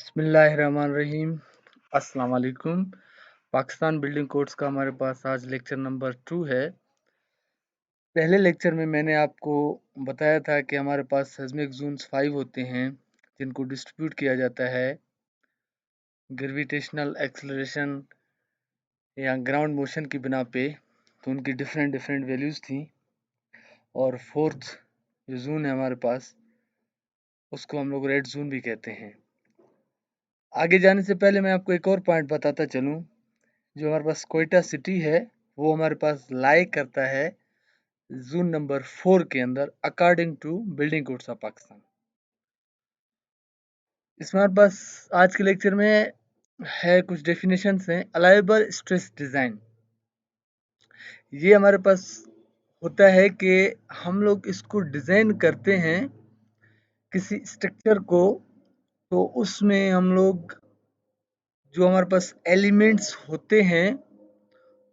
बिस्मिल्लाहिर्रहमानिर्रहीम। अस्सलाम वालेकुम। पाकिस्तान बिल्डिंग कोड्स का हमारे पास आज लेक्चर नंबर 2 है। पहले लेक्चर में मैंने आपको बताया था कि हमारे पास सेस्मिक जोन्स 5 होते हैं जिनको डिस्ट्रीब्यूट किया जाता है ग्रेविटेशनल एक्सेलरेशन या ग्राउंड मोशन की बिना पे। तो उनकी डिफरेंट डिफरेंट वैल्यूज़ थी और फोर्थ जो जोन है हमारे पास उसको हम लोग रेड जोन भी कहते हैं। आगे जाने से पहले मैं आपको एक और पॉइंट बताता चलूँ। जो हमारे पास कोयटा सिटी है वो हमारे पास लाई करता है जोन नंबर 4 के अंदर according to building codes of Pakistan. इसमें हमारे पास आज के लेक्चर में है कुछ डेफिनेशंस हैं। अलाइबल स्ट्रेस डिज़ाइन, ये हमारे पास होता है कि हम लोग इसको डिज़ाइन करते हैं किसी स्ट्रक्चर को, तो उसमें हम लोग जो हमारे पास एलिमेंट्स होते हैं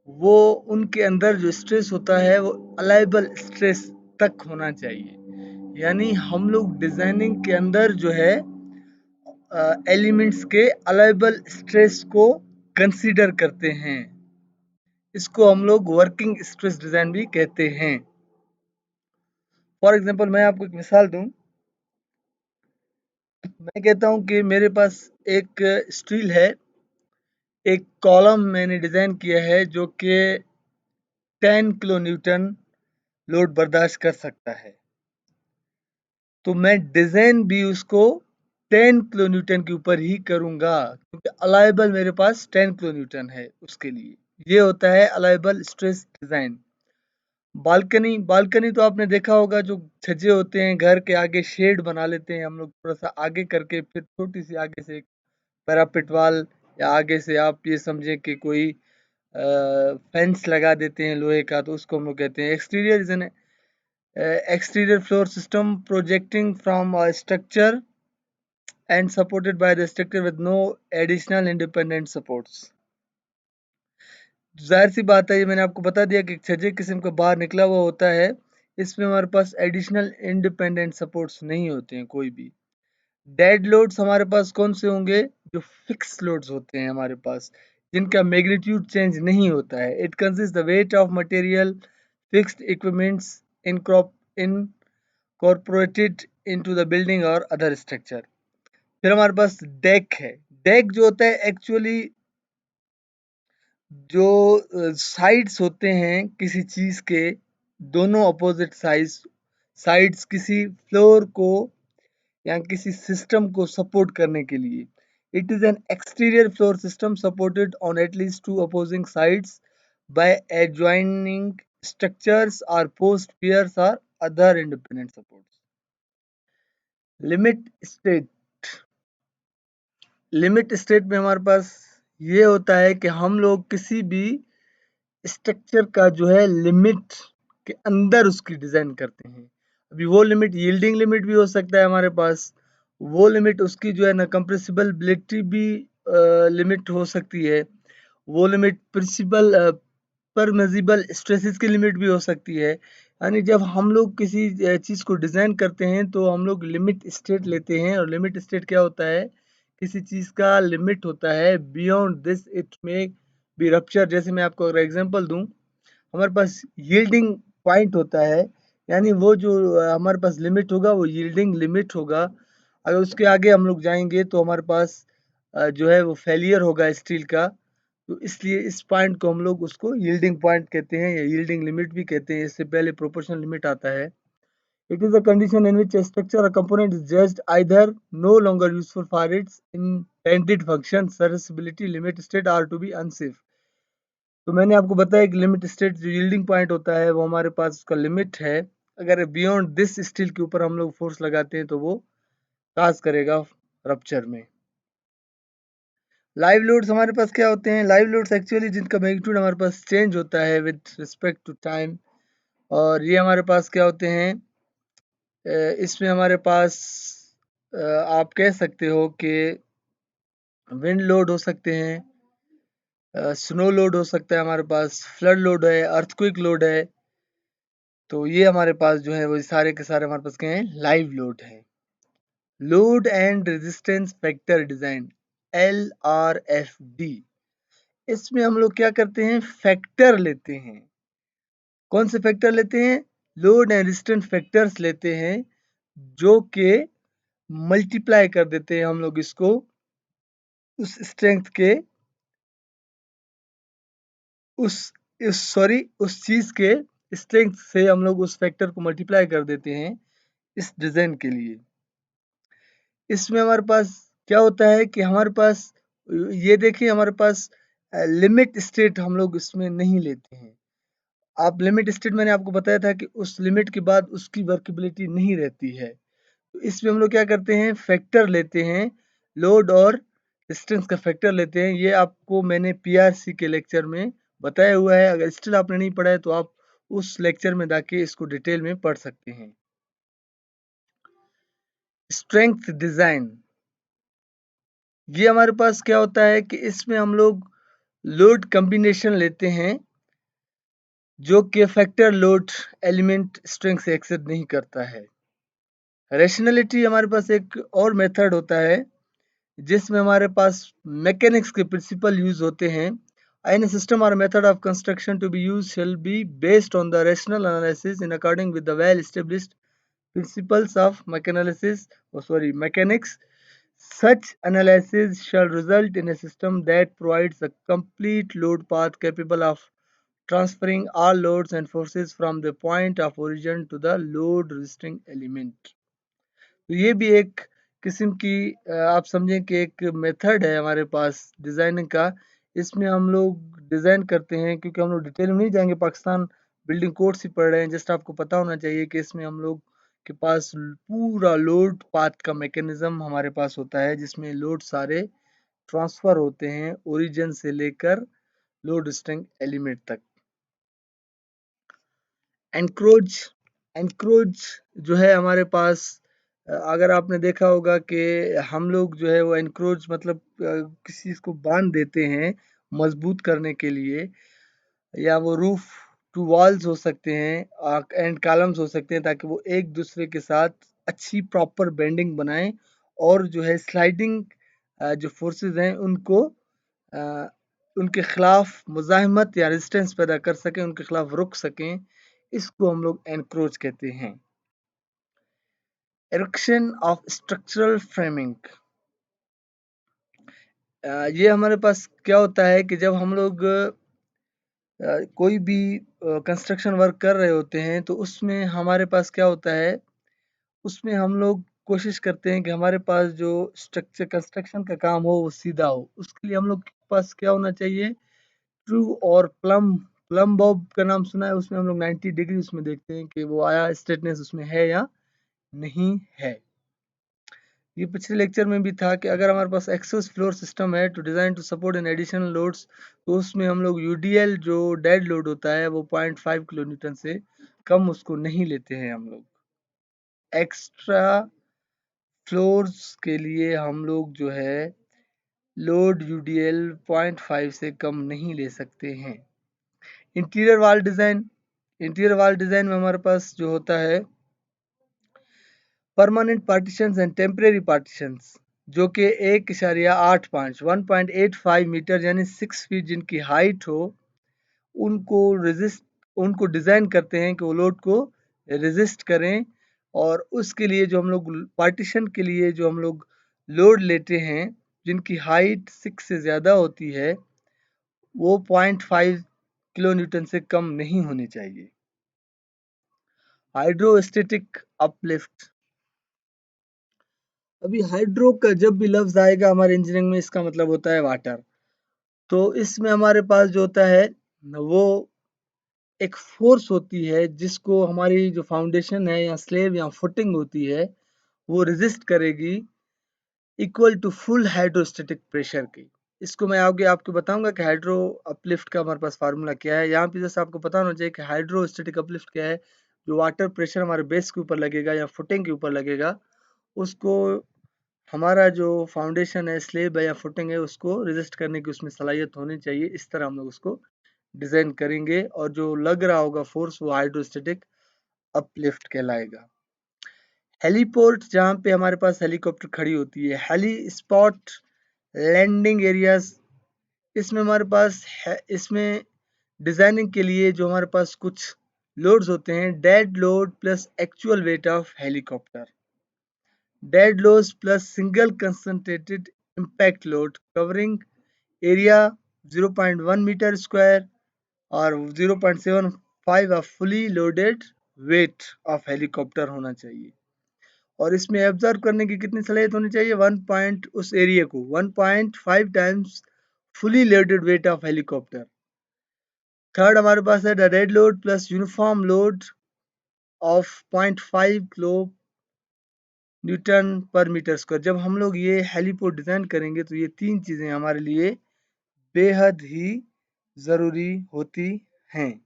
वो उनके अंदर जो स्ट्रेस होता है वो अलाइबल स्ट्रेस तक होना चाहिए। यानी हम लोग डिजाइनिंग के अंदर जो है एलिमेंट्स के अलाइबल स्ट्रेस को कंसीडर करते हैं। इसको हम लोग वर्किंग स्ट्रेस डिजाइन भी कहते हैं। फॉर एग्जांपल मैं आपको एक मिसाल दूं। मैं कहता हूं कि मेरे पास एक स्टील है, एक कॉलम मैंने डिजाइन किया है जो कि 10 किलो न्यूटन लोड बर्दाश्त कर सकता है। तो मैं डिजाइन भी उसको 10 किलो न्यूटन के ऊपर ही करूंगा क्योंकि अलाइबल मेरे पास 10 किलो न्यूटन है उसके लिए। ये होता है अलाइबल स्ट्रेस डिजाइन। बालकनी बालकनी तो आपने देखा होगा, जो छज्जे होते हैं घर के आगे शेड बना लेते हैं हम लोग थोड़ा सा आगे करके, फिर छोटी सी आगे से एक पैरापेट वाल या आगे से आप ये समझे कि कोई फेंस लगा देते हैं लोहे का, तो उसको हम लोग कहते हैं exterior is an exterior floor system projecting from a structure and supported by the structure with no additional independent supports। जाहिर सी बात है, ये मैंने आपको बता दिया कि छज्जे किस्म का बाहर निकला हुआ होता है। इसमें हमारे पास एडिशनल इंडिपेंडेंट सपोर्ट्स नहीं होते हैं कोई भी। डेड लोड्स हमारे पास कौन से होंगे? जो फिक्स लोड्स होते हैं हमारे पास, जिनका मैग्नीट्यूड चेंज नहीं होता है। It consist the weight of material fixed equipments incorporated into the building और अदर स्ट्रक्चर। फिर हमारे पास डेक है। डेक जो होता है एक्चुअली जो साइड्स होते हैं किसी चीज के, दोनों अपोजिट साइड्स किसी फ्लोर को या किसी सिस्टम को सपोर्ट करने के लिए। It is an exterior floor system supported on at least to opposing sides by adjoining structures और पोस्ट पियर्स और other independent supports. Limit state, limit state में हमारे पास ये होता है कि हम लोग किसी भी स्ट्रक्चर का जो है लिमिट के अंदर उसकी डिजाइन करते हैं। अभी वो लिमिट यील्डिंग लिमिट भी हो सकता है हमारे पास, वो लिमिट उसकी जो है ना कंप्रेसिबिलिटी भी लिमिट हो सकती है, वो लिमिट प्रिंसिपल परमिसिबल स्ट्रेसेस की लिमिट भी हो सकती है। यानी जब हम लोग किसी चीज़ को डिज़ाइन करते हैं तो हम लोग लिमिट स्टेट लेते हैं, और लिमिट स्टेट क्या होता है? किसी चीज़ का लिमिट होता है, beyond this it may be rupture. जैसे मैं आपको अगर एग्जांपल दूं, हमारे पास यील्डिंग पॉइंट होता है, यानी वो जो हमारे पास लिमिट होगा वो यील्डिंग लिमिट होगा। अगर उसके आगे हम लोग जाएंगे तो हमारे पास जो है वो फेलियर होगा स्टील का। तो इसलिए इस पॉइंट को हम लोग उसको यील्डिंग पॉइंट कहते हैं या यील्डिंग लिमिट भी कहते हैं। इससे पहले प्रोपोर्शनल लिमिट आता है। It is a condition in which structure or component is judged either no longer useful for its intended function, serviceability, limit state or to be unsafe। तो मैंने आपको बताया कि लिमिट स्टेट जो यील्डिंग पॉइंट होता है वो हमारे पास उसका लिमिट है। अगर बियॉन्ड दिस स्टील के ऊपर हम लोग फोर्स लगाते हैं तो वो काज करेगा रप्चर में। लाइव लोड्स हमारे पास क्या होते हैं? लाइव लोड्स एक्चुअली जिनका मैग्नीट्यूड हमारे पास चेंज होता है विद रिस्पेक्ट टू टाइम, और ये हमारे पास क्या होते हैं? इसमें हमारे पास आप कह सकते हो कि विंड लोड हो सकते हैं, स्नो लोड हो सकता है, हमारे पास फ्लड लोड है, अर्थक्वेक लोड है। तो ये हमारे पास जो है वो सारे के सारे हमारे पास क्या है? लाइव लोड है। Load and resistance factor design, LRFD। इसमें हम लोग क्या करते हैं, फैक्टर लेते हैं। कौन से फैक्टर लेते हैं, लोड एंड रेजिस्टेंस फैक्टर्स लेते हैं, जो कि मल्टीप्लाई कर देते हैं हम लोग इसको उस स्ट्रेंथ के उस चीज के स्ट्रेंथ से हम लोग उस फैक्टर को मल्टीप्लाई कर देते हैं इस डिजाइन के लिए। इसमें हमारे पास क्या होता है कि हमारे पास ये देखिए, हमारे पास लिमिट स्टेट हम लोग इसमें नहीं लेते हैं। आप लिमिट स्टेट, मैंने आपको बताया था कि उस लिमिट के बाद उसकी वर्केबिलिटी नहीं रहती है। तो इसमें हम लोग क्या करते हैं, फैक्टर लेते हैं, लोड और रेजिस्टेंस का फैक्टर लेते हैं। ये आपको मैंने पीआरसी के लेक्चर में बताया हुआ है। अगर स्टिल आपने नहीं पढ़ा है तो आप उस लेक्चर में जाके इसको डिटेल में पढ़ सकते हैं। स्ट्रेंथ डिजाइन, ये हमारे पास क्या होता है कि इसमें हम लोग लोड कॉम्बिनेशन लेते हैं, जो कि फैक्टर लोड एलिमेंट स्ट्रेंथ से एक्सेड नहीं करता है। रैशनैलिटी, हमारे पास एक और मेथड होता है जिसमें हमारे पास मैकेनिक्स के प्रिंसिपल यूज होते हैं। Any system or method of construction to be used shall be based on the rational analysis in according with the well-established principles of mechanics. Such analysis shall result in a system that provides a complete load path capable of transferring all loads and forces from the point of origin to the load resisting element. तो ये भी एक किस्म की आप समझें कि एक मेथड है हमारे पास डिज़ाइनिंग का। इसमें हम लोग डिज़ाइन करते हैं, क्योंकि हम लोग डिटेल में नहीं जाएंगे, पाकिस्तान बिल्डिंग कोड्स ही पढ़ रहे हैं। जस्ट आपको पता होना चाहिए कि इसमें हम लोग के पास पूरा लोड पाथ का मैकेनिज्म हमारे पास होता है, जिसमें लोड सारे ट्रांसफ़र होते हैं ओरिजिन से लेकर लोड स्ट्रिंग एलिमेंट तक। एनक्रोच, एनक्रोच जो है हमारे पास, अगर आपने देखा होगा कि हम लोग जो है वो एनक्रोच मतलब किसी चीज़ को बांध देते हैं मजबूत करने के लिए, या वो रूफ टू वॉल्स हो सकते हैं एंड कॉलम्स हो सकते हैं, ताकि वो एक दूसरे के साथ अच्छी प्रॉपर बेंडिंग बनाएं और जो है स्लाइडिंग जो फोर्सेस हैं उनको अ, उनके खिलाफ मुज़ाहमत या रेजिस्टेंस पैदा कर सकें, उनके खिलाफ रुक सकें। इसको हम लोग एनक्रोच कहते हैं। इरेक्शन ऑफ स्ट्रक्चरल फ्रेमिंग, ये हमारे पास क्या होता है कि जब हम लोग कोई भी कंस्ट्रक्शन वर्क कर रहे होते हैं, तो उसमें हमारे पास क्या होता है, उसमें हम लोग कोशिश करते हैं कि हमारे पास जो स्ट्रक्चर कंस्ट्रक्शन का काम हो वो सीधा हो। उसके लिए हम लोग के पास क्या होना चाहिए, ट्रू और प्लम बॉब का नाम सुना है, उसमें हम लोग 90 डिग्री उसमें देखते हैं कि वो आया स्ट्रेटनेस उसमें है या नहीं है। ये पिछले लेक्चर में भी था कि अगर हमारे पास एक्सेस फ्लोर सिस्टम है टू डिजाइन टू सपोर्ट इन एडिशनल लोड्स, तो उसमें हम लोग यूडीएल जो डेड लोड होता है वो 0.5 किलो न्यूटन से कम उसको नहीं लेते हैं हम लोग। एक्स्ट्रा फ्लोर्स के लिए हम लोग जो है लोड यूडीएल 0.5 से कम नहीं ले सकते हैं। Interior wall design, interior wall design में हमारे पास जो होता है permanent partitions and temporary partitions, जो कि 1.85 मीटर यानी 6 फीट जिनकी हाइट हो, उनको डिज़ाइन करते हैं कि वो लोड को रेजिस्ट करें। और उसके लिए जो हम लोग पार्टीशन के लिए जो हम लोग लोड लेते हैं, जिनकी हाइट 6 से ज़्यादा होती है, वो 0.5 किलो न्यूटन से कम नहीं होनी चाहिए। हाइड्रोस्टेटिक अपलिफ्ट, अभी हाइड्रो का जब भी लफ्ज आएगा हमारे इंजीनियरिंग में, इसका मतलब होता है वाटर। तो इसमें हमारे पास जो होता है वो एक फोर्स होती है जिसको हमारी जो फाउंडेशन है या स्लेब या फुटिंग होती है वो रेजिस्ट करेगी equal to full hydrostatic pressure की। इसको मैं आगे आपको बताऊंगा कि हाइड्रो अपलिफ्ट का हमारे पास फार्मूला क्या है। यहाँ पे जैसे आपको पता होना चाहिए कि हाइड्रोस्टेटिक अपलिफ्ट क्या है, जो वाटर प्रेशर हमारे बेस के ऊपर लगेगा या फुटिंग के ऊपर लगेगा, उसको हमारा जो फाउंडेशन है, स्लेब है या फुटिंग है, उसको रेजिस्ट करने की उसमें सलाहियत होनी चाहिए। इस तरह हम लोग उसको डिजाइन करेंगे और जो लग रहा होगा फोर्स वो हाइड्रोस्टेटिक अपलिफ्ट कहलाएगा। हेलीपोर्ट जहाँ पे हमारे पास हेलीकॉप्टर खड़ी होती है। हेली स्पॉट लैंडिंग एरियाज, इसमें हमारे पास है, इसमें डिजाइनिंग के लिए जो हमारे पास कुछ लोड्स होते हैं, dead load plus actual weight of helicopter, dead load plus single concentrated impact load covering area 0.1 metre square और 0.75 of fully loaded weight of helicopter होना चाहिए। और इसमें ऑब्जर्व करने की कितनी सलाहियत होनी चाहिए, 1 पॉइंट उस एरिया को 1.5 times fully loaded weight of helicopter. Third हमारे पास है the dead load plus uniform load of 0.5 kilo Newton पर मीटर स्क्वायर। जब हम लोग ये हेलीपोर्ट डिजाइन करेंगे तो ये तीन चीजें हमारे लिए बेहद ही जरूरी होती हैं।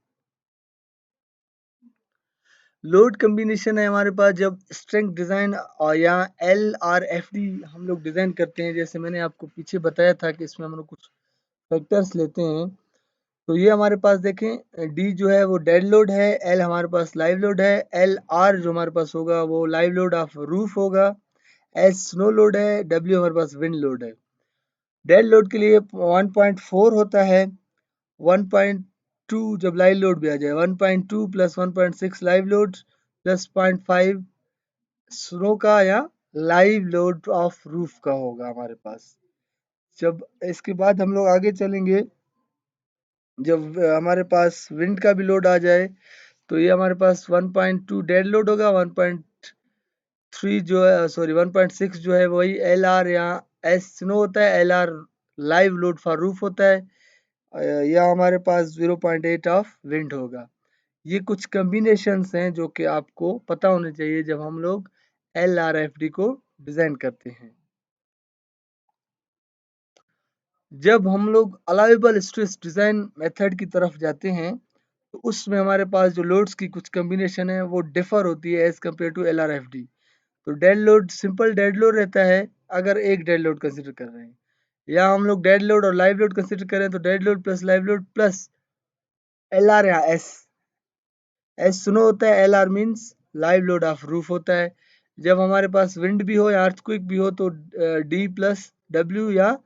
लोड कम्बिनेशन है हमारे पास, जब स्ट्रेंथ डिजाइन और या LRFD हम लोग डिजाइन करते हैं, जैसे मैंने आपको पीछे बताया था कि इसमें हम लोग कुछ फैक्टर्स लेते हैं। तो ये हमारे पास देखें, डी जो है वो डेड लोड है, एल हमारे पास लाइव लोड है, LR जो हमारे पास होगा वो लाइव लोड ऑफ रूफ होगा, एस स्नो लोड है, डब्ल्यू हमारे पास विंड लोड है। डेड लोड के लिए 1.4 होता है, 1.2 जब लाइव लोड भी आ जाए, 1.2 plus 1.6 live load plus 0.5 snow का या लाइव लोड ऑफ रूफ का होगा हमारे पास। जब इसके बाद हम लोग आगे चलेंगे, जब हमारे पास विंड का भी लोड आ जाए तो ये हमारे पास 1.2 डेड लोड होगा, 1.3 जो है सॉरी 1.6 जो है वही LR या एस स्नो होता है, LR live load for roof होता है, या हमारे पास 0.8 ऑफ विंड होगा। ये कुछ कॉम्बिनेशंस हैं जो कि आपको पता होने चाहिए जब हम लोग LRFD को डिजाइन करते हैं। जब हम लोग अलाउएबल स्ट्रेस डिजाइन मेथड की तरफ जाते हैं तो उसमें हमारे पास जो लोड्स की कुछ कॉम्बिनेशन है वो डिफर होती है एज कम्पेयर टू LRFD। तो dead load simple dead load रहता है अगर एक डेड लोड कंसिडर कर रहे हैं, या हम लोग डेड लोड और लाइव लोड कंसिडर करें तो dead load plus live load plus LR या एस सुनो होता है, LR means live load of roof होता है। जब हमारे पास विंड भी हो या अर्थक्वेक भी हो तो डी प्लस डब्ल्यू या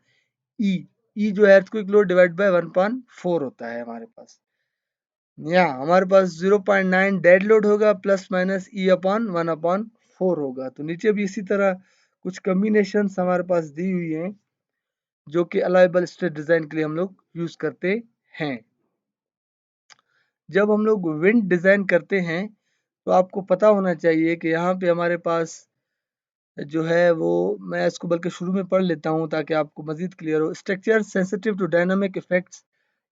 ई, जो है अर्थक्वेक लोड डिवाइड बाय 1.4 होता है हमारे पास। यहाँ हमारे पास 0.9 डेड लोड होगा प्लस माइनस ई अपॉन 1/4 होगा। तो नीचे भी इसी तरह कुछ कॉम्बिनेशन हमारे पास दी हुई हैं जो कि अलाइबल स्ट्रेस डिजाइन के लिए हम लोग यूज करते हैं। जब हम लोग विंड डिजाइन करते हैं तो आपको पता होना चाहिए कि यहाँ पे हमारे पास जो है वो, मैं इसको बल्कि शुरू में पढ़ लेता हूँ ताकि आपको मजीद क्लियर हो। Structure sensitive to dynamic effects,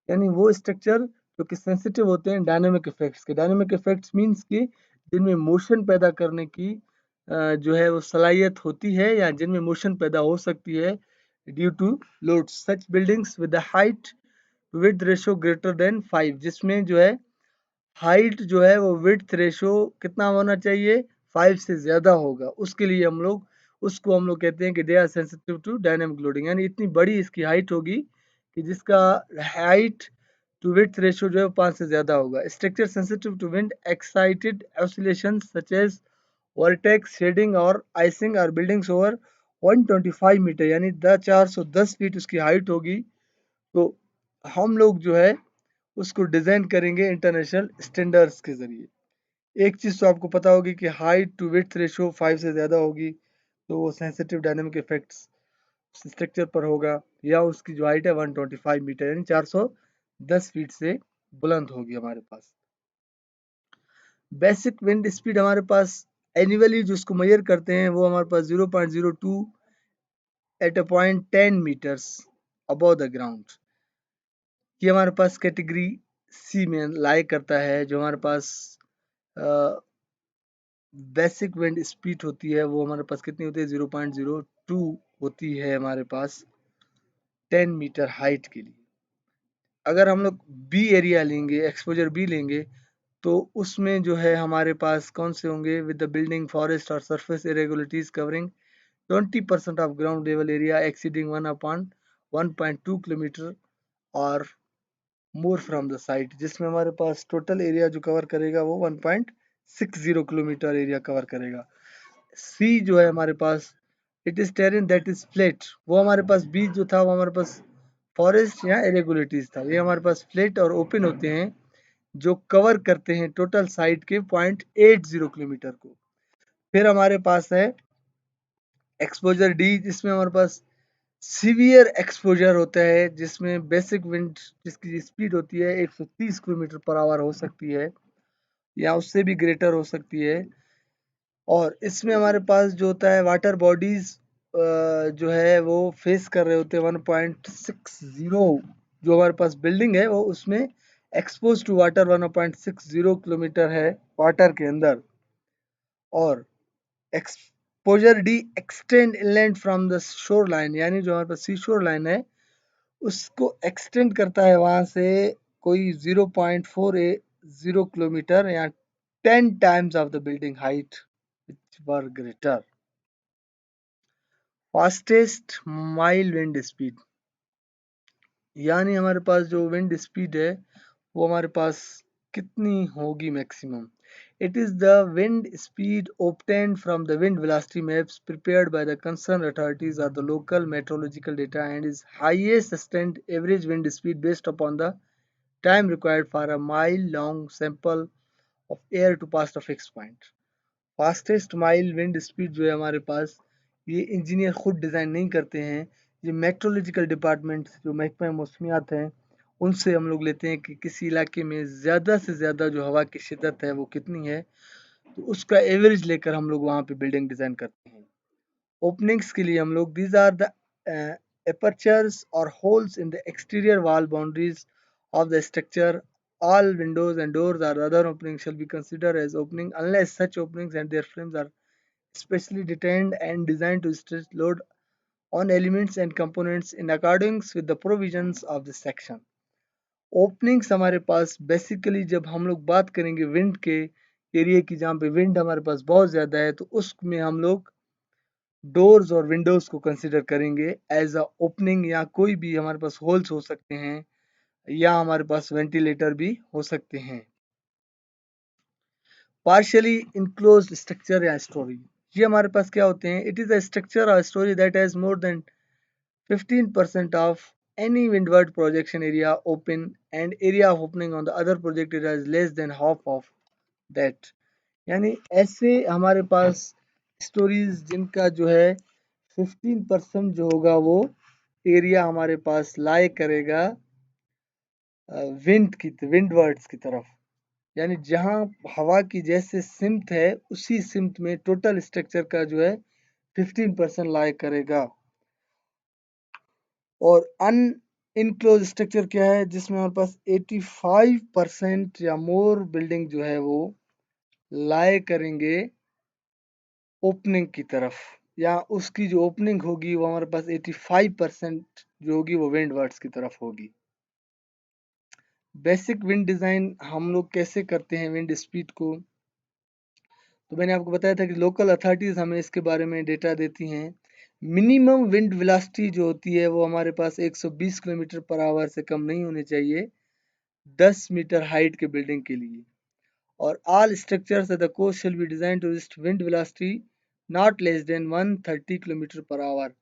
यानी वो स्ट्रक्चर जो कि सेंसिटिव होते हैं डायनामिक इफेक्ट्स के। डायनामिक इफेक्ट्स मीन्स कि जिनमें मोशन पैदा करने की जो है वो सलाहियत होती है या जिनमें मोशन पैदा हो सकती है due to load. Such buildings with the height width ratio greater than 5, जिसमें जो है हाइट जो है वो विड्थ रेशियो कितना होना चाहिए, 5 से ज़्यादा होगा। उसके लिए हम लोग उसको हम लोग कहते हैं कि they are sensitive to dynamic loading, यानी इतनी बड़ी इसकी हाइट होगी कि जिसका हाइट टू विड्थ रेशियो जो है 5 से ज़्यादा होगा। Structure sensitive to wind excited oscillation such as vortex shedding और आइसिंग और बिल्डिंग्स ओवर 125 मीटर, यानी 410 फीट उसकी हाइट होगी। तो हम लोग जो है उसको डिज़ाइन करेंगे इंटरनेशनल स्टैंडर्ड्स के ज़रिए। एक चीज़ तो आपको पता होगी कि हाइट टू विड्थ रेशियो 5 से ज़्यादा होगी तो वो सेंसिटिव डायनामिक इफेक्ट्स स्ट्रक्चर पर होगा, या उसकी जो हाइट है 125 मीटर यानी 410 फीट से बुलंद होगी हमारे पास। बेसिक विंड स्पीड हमारे पास एनुअली जो उसको मेजर करते हैं वो हमारे पास 0.02 at a point 10 metres above the ground. ये हमारे पास कैटेगरी सी में लाई करता है। जो हमारे पास बेसिक विंड स्पीड होती है वो हमारे पास कितनी होती है, 0.02 होती है हमारे पास 10 मीटर हाइट के लिए। अगर हम लोग बी एरिया लेंगे, एक्सपोजर बी लेंगे, तो उसमें जो है हमारे पास कौन से होंगे, विद द बिल्डिंग फॉरेस्ट और surface irregularities covering 20% of ground level area exceeding 1/1.2 kilometre और मोर फ्रॉम द साइट, जिसमें हमारे पास टोटल एरिया जो कवर करेगा वो 1.60 किलोमीटर एरिया कवर करेगा। सी जो है हमारे पास it is terrain that is flat. वो हमारे पास बी जो था वो हमारे पास फॉरेस्ट या इरेगुलरिटीज था। ये हमारे पास फ्लैट और ओपन होते हैं जो कवर करते हैं टोटल साइट के 0.80 किलोमीटर को। फिर हमारे पास है एक्सपोजर डी, जिसमें हमारे पास सीवियर एक्सपोजर होता है, जिसमें बेसिक विंड जिसकी स्पीड होती है 130 किलोमीटर पर आवर हो सकती है या उससे भी ग्रेटर हो सकती है। और इसमें हमारे पास जो होता है वाटर बॉडीज जो है वो फेस कर रहे होते हैं 1.60, जो हमारे पास बिल्डिंग है वो उसमें एक्सपोज टू वाटर 1.60 किलोमीटर है वाटर के अंदर। और exposure D extend inland from the shore line, यानी जो हमारे पास सी शोर लाइन है उसको एक्सटेंड करता है वहां से कोई 0.480 किलोमीटर या 10 times of the building height which were greater। Fastest mile wind speed, यानी हमारे पास जो विंड स्पीड है वो हमारे पास कितनी होगी maximum. It is the wind speed obtained from the wind velocity maps prepared by the concerned authorities or the local meteorological data and is highest sustained average wind speed based upon the time required for a mile long sample of air to pass the fixed point। Fastest mile wind speed जो है हमारे पास ये engineer खुद design नहीं करते हैं। ये meteorological department जो महकमा मौसमियात हैं उनसे हम लोग लेते हैं कि किसी इलाके में ज़्यादा से ज़्यादा जो हवा की शिद्दत है वो कितनी है, तो उसका एवरेज लेकर हम लोग वहाँ पे बिल्डिंग डिज़ाइन करते हैं। ओपनिंग्स के लिए हम लोग these are the apertures or holes in the exterior wall boundaries of the structure। All windows and doors or other openings shall be considered as opening unless such openings and their frames are specially designed and designed to stretch load on elements and components in accordance with the provisions of this section। Openings हमारे पास basically जब हम लोग बात करेंगे wind के area की जहाँ पे विंड हमारे पास बहुत ज़्यादा है तो उसमें हम लोग डोर्स और विंडोज को कंसिडर करेंगे एज अ ओपनिंग, या कोई भी हमारे पास होल्स हो सकते हैं या हमारे पास वेंटिलेटर भी हो सकते हैं। पार्शियली इनक्लोज्ड स्ट्रक्चर या स्टोरी, ये हमारे पास क्या होते हैं। इट इज अ स्ट्रक्चर और story that has more than 15% of any windward projection area open and area of opening on the other project area is less than half of that। यानी ऐसे हमारे पास स्टोरीज जिनका जो है 15% जो होगा वो एरिया हमारे पास लाई करेगा विंड वर्ड्स की तरफ, यानी जहां हवा की जैसे सिमत है उसी सिमत में टोटल स्ट्रक्चर का जो है 15% लाई करेगा। और अन इनक्लोज स्ट्रक्चर क्या है जिसमें हमारे पास 85% या मोर बिल्डिंग जो है वो लाई करेंगे ओपनिंग की तरफ, या उसकी जो ओपनिंग होगी वो हमारे पास 85% जो होगी वो विंड वर्ड्स की तरफ होगी। बेसिक विंड डिज़ाइन हम लोग कैसे करते हैं विंड स्पीड को, तो मैंने आपको बताया था कि लोकल अथॉरिटीज़ हमें इसके बारे में डेटा देती हैं। मिनिमम विंड वेलोसिटी जो होती है वो हमारे पास 120 किलोमीटर पर आवर से कम नहीं होनी चाहिए 10 मीटर हाइट के बिल्डिंग के लिए। और all structures at the coast shall be design to reach wind velocity not less than 130 kilometre per hour.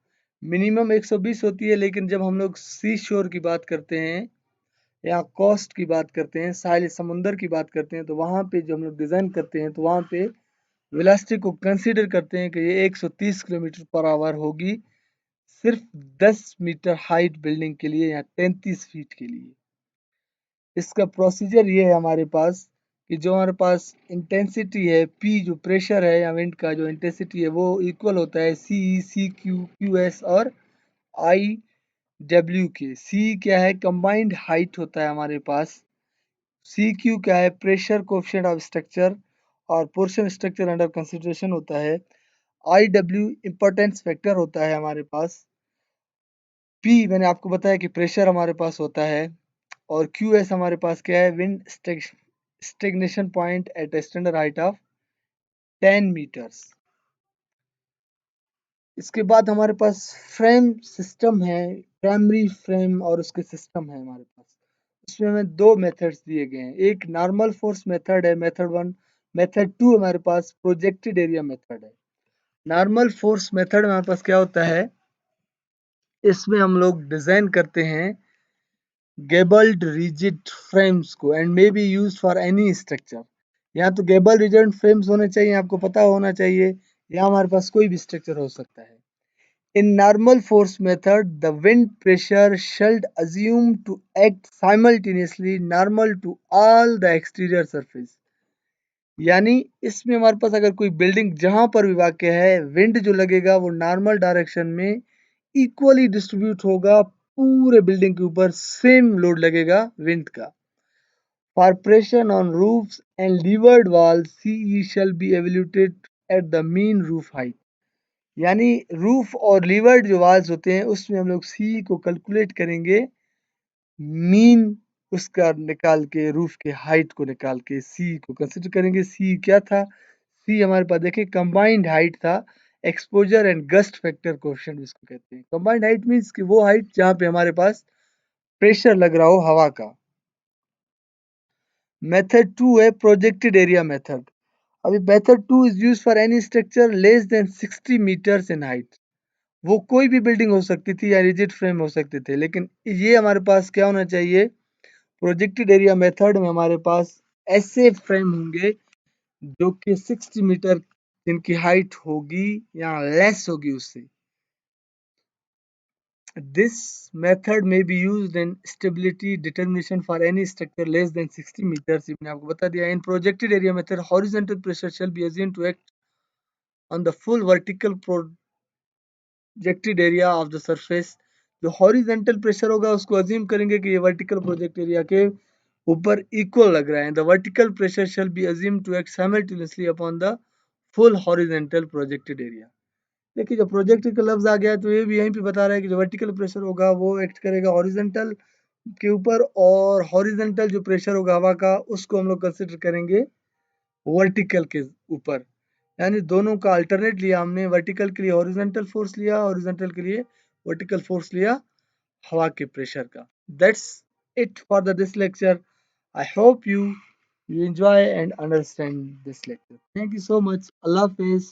Minimum 120 होती है, लेकिन जब हम लोग सी शोर की बात करते हैं या कोस्ट की बात करते हैं, साहिल समुंदर की बात करते हैं, तो वहाँ पे जो हम लोग डिज़ाइन करते हैं तो वहाँ पे वेलोसिटी को कंसीडर करते हैं कि ये 130 किलोमीटर पर आवर होगी सिर्फ 10 मीटर हाइट बिल्डिंग के लिए या 33 फीट के लिए। इसका प्रोसीजर ये है हमारे पास कि जो हमारे पास इंटेंसिटी है पी, जो प्रेशर है या विंड का जो इंटेंसिटी है वो इक्वल होता है सी ई सी क्यू क्यू एस और आई डब्ल्यू के। सी क्या है कंबाइंड हाइट होता है हमारे पास, सी क्यू क्या है प्रेशर कोफिशिएंट ऑफ स्ट्रक्चर और पोर्शन स्ट्रक्चर अंडर कंसिडरेशन होता है, आई डब्ल्यू इम्पोर्टेंस फैक्टर होता है हमारे पास, पी मैंने आपको बताया कि प्रेशर हमारे पास होता है, और क्यू एस हमारे पास क्या है wind stagnation point at standard height of 10 metres. इसके बाद हमारे पास फ्रेम सिस्टम है, प्राइमरी फ्रेम और उसके सिस्टम है हमारे पास। इसमें हमें दो मेथड्स दिए गए हैं, एक नॉर्मल फोर्स मेथड है मेथड वन, मेथड टू हमारे पास प्रोजेक्टेड एरिया मेथड है। नॉर्मल फोर्स मेथड में हमारे पास क्या होता है, इसमें हम लोग डिजाइन करते हैं गेबल्ड रिजिड फ्रेम्स को and may be use for any structure. यहाँ तो गेबल रिजिड फ्रेम्स होने चाहिए, आपको पता होना चाहिए, या हमारे पास कोई भी स्ट्रक्चर हो सकता है। In normal force method, the wind pressure should assume to act simultaneously normal to all the exterior surface। यानी इसमें हमारे पास अगर कोई बिल्डिंग जहां पर भी वाक़ है, विंड जो लगेगा वो नॉर्मल डायरेक्शन में इक्वली डिस्ट्रीब्यूट होगा, पूरे बिल्डिंग के ऊपर सेम लोड लगेगा विंड का। For pressure on roofs and leeward walls, CE shall be evaluated at the mean roof height. यानी रूफ और लीवर्ड जो वॉल्स होते हैं उसमें हम लोग सी को कैलकुलेट करेंगे, मीन उसका निकाल के, रूफ के हाइट को निकाल के सी को कंसिडर करेंगे। सी क्या था, सी हमारे पास देखिए कंबाइंड हाइट था, exposure and gust factor coefficient जिसको कहते हैं। कंबाइंड हाइट मींस कि वो हाइट जहां पे हमारे पास प्रेशर लग रहा हो हवा का। मेथड 2 है प्रोजेक्टेड एरिया मेथड। अभी method 2 is used for any structure less than 60 metres in height. वो कोई भी बिल्डिंग हो सकती थी या रिजिड फ्रेम हो सकते थे, लेकिन ये हमारे पास क्या होना चाहिए, प्रोजेक्टेड एरिया मेथड में हमारे पास ऐसे फ्रेम होंगे जो कि 60 मीटर जिनकी हाइट होगी या लेस होगी उससे। This method may be used in stability determination for any structure less than 60 meters। मैंने आपको बता दिया। In projected area method, horizontal pressure shall be assumed to act on the full vertical projected area of the surface। जो horizontal pressure होगा उसको assume करेंगे कि ये वर्टिकल प्रोजेक्ट एरिया के ऊपर इक्वल लग रहा है। The vertical pressure shall be assume to act simultaneously upon the full horizontal projected area. देखिए जब प्रोजेक्ट का लफ्ज आ गया तो ये भी यहीं पे बता रहा है कि जो वर्टिकल प्रेशर होगा वो एक्ट करेगा हॉरिजेंटल के ऊपर, और हॉरिजेंटल जो प्रेशर होगा हवा का उसको हम लोग कंसिडर करेंगे वर्टिकल के ऊपर। यानी दोनों का अल्टरनेट लिया हमने, वर्टिकल के लिए हॉरिजेंटल फोर्स लिया, हॉरिजेंटल के लिए वर्टिकल फोर्स लिया हवा के प्रेशर का। That's it for the this lecture. I hope you enjoy and understand this lecture. Thank you so much. Allah Hafiz.